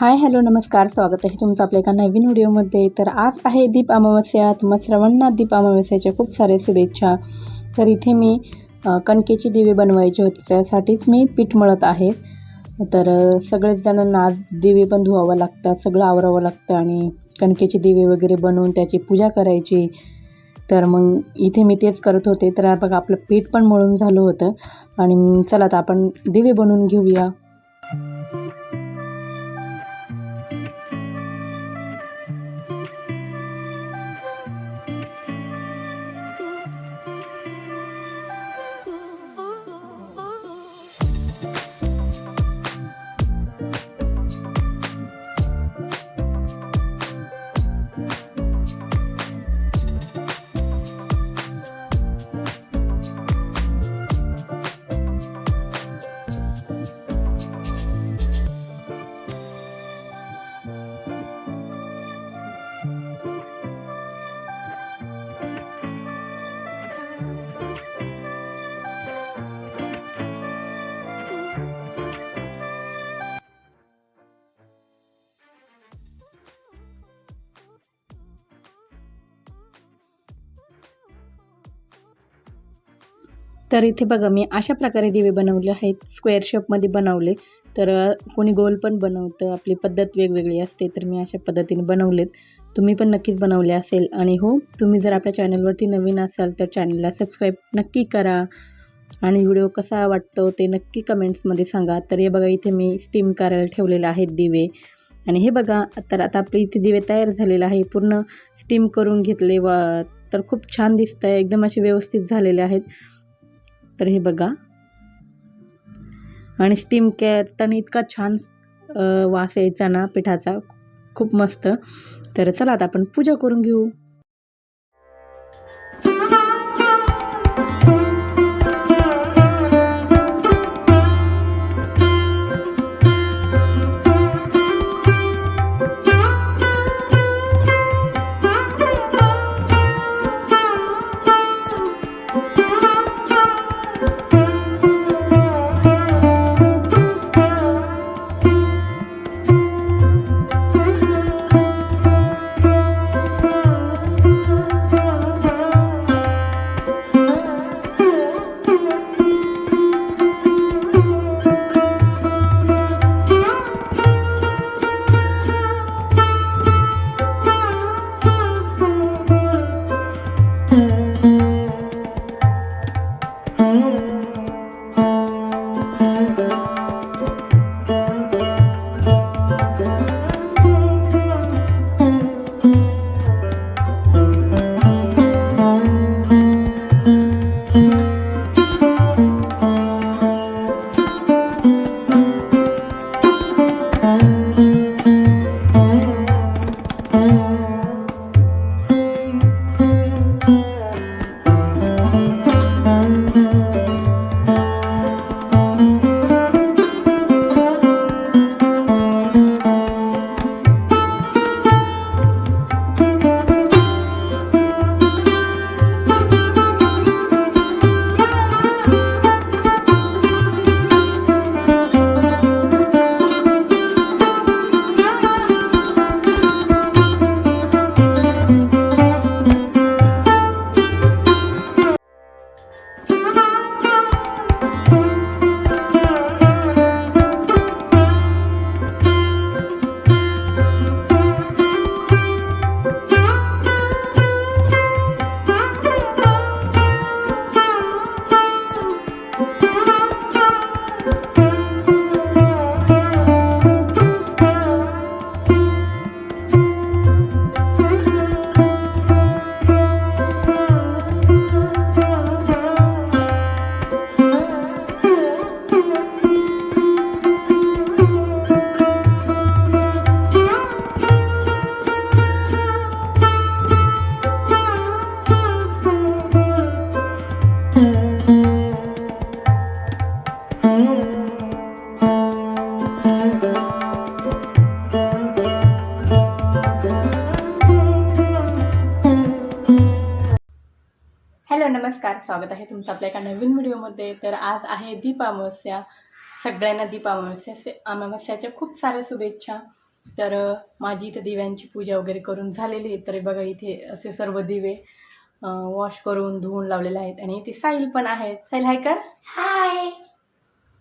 Hi hello नमस्कार, स्वागत आहे तुमचं आपल्या एका नवीन व्हिडिओमध्ये। तर आज आहे दीप अमावस्या। तुम्हा सर्वांना दीप अमावस्याच्या खूप साऱ्या शुभेच्छा। तर इथे मी कणकेची दिवे बनवायचे होते, त्यासाठीच मी पीठ मळत आहे। तर सगळेच जणांना आज दिवे पण धुवावं लागतात, सगळं आवरावं लागतं आणि कणकेचे दिवे वगैरे बनवून त्याची पूजा करायची। तर मग इथे मी तेच करत होते। तर बघा आपलं पीठ पण मळून झालं होतं आणि चला आता आपण दिवे बनवून घेऊया। तर इथे बघा मी अशा प्रकारे दिवे बनवले आहेत, स्क्वेअर शेपमध्ये बनवले। तर कोणी गोल पण बनवतं, आपली पद्धत वेगवेगळी असते। तर मी अशा पद्धतीने बनवलेत, तुम्ही पण नक्कीच बनवले असेल। आणि हो, तुम्ही जर आपल्या चॅनलवरती नवीन असाल तर चॅनलला सबस्क्राईब नक्की करा आणि व्हिडिओ कसा वाटतो ते नक्की कमेंट्समध्ये सांगा। तर हे बघा इथे मी स्टीम करायला ठेवलेले आहेत दिवे। आणि हे बघा तर आता आपले इथे दिवे तयार झालेले आहे, पूर्ण स्टीम करून घेतले तर खूप छान दिसतं आहे, एकदम असे व्यवस्थित झालेले आहेत। तर हे बघा आणि स्टीम करताना इतका छान वास यायचा ना पिठाचा, खूप मस्त। तर चला आता आपण पूजा करून घेऊ। हॅलो नमस्कार, स्वागत आहे तुमचं आपल्या एका नवीन व्हिडिओमध्ये। तर आज आहे दीप अमावस्या। सगळ्यांना दीप अमावस्याच्या खूप साऱ्या शुभेच्छा। तर माझी इथे दिव्यांची पूजा वगैरे करून झालेली आहे. तर बघा इथे असे सर्व दिवे वॉश करून धुवून लावलेले आहेत. आणि इथे साहिल पण आहेत. साहिल हाय कर. हाय.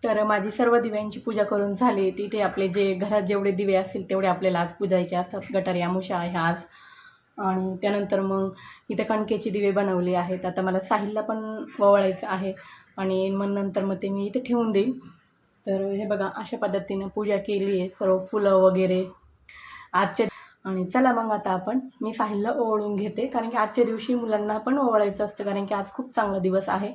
तर माझी सर्व दिव्यांची पूजा करून झाली. तिथे आपले जे घरात जेवढे दिवे असतील तेवढे आपल्याला आज पूजायचे असतात. गटारी अमावस्या आहे आज. आणि त्यानंतर मग इथे कणकेचे दिवे बनवले आहेत. आता मला साहिलला पण ओवाळायचं आहे आणि मग नंतर मग ते मी इथे ठेवून देईन. तर हे बघा अशा पद्धतीने पूजा केली आहे. सर्व फुलं वगैरे आजच्या. आणि चला मग आता मी साहिलला ओवाळून घेते, कारण की आजच्या दिवशी मुलांना पण ओवाळायचं असतं, कारण की आज खूप चांगला दिवस आहे.